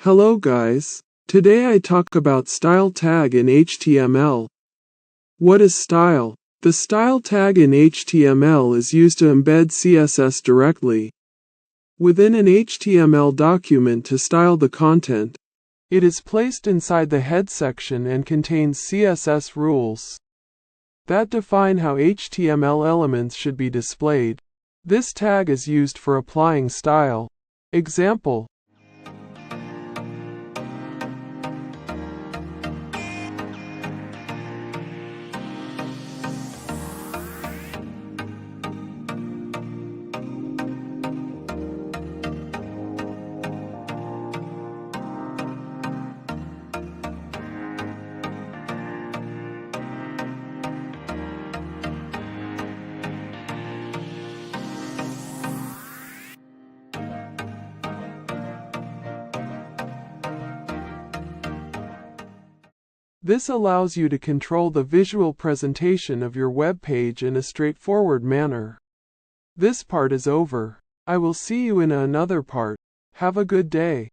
Hello guys. Today I talk about style tag in HTML. What is style? The style tag in HTML is used to embed CSS directly within an HTML document to style the content. It is placed inside the head section and contains CSS rules that define how HTML elements should be displayed. This tag is used for applying style. Example: this allows you to control the visual presentation of your web page in a straightforward manner. This part is over. I will see you in another part. Have a good day.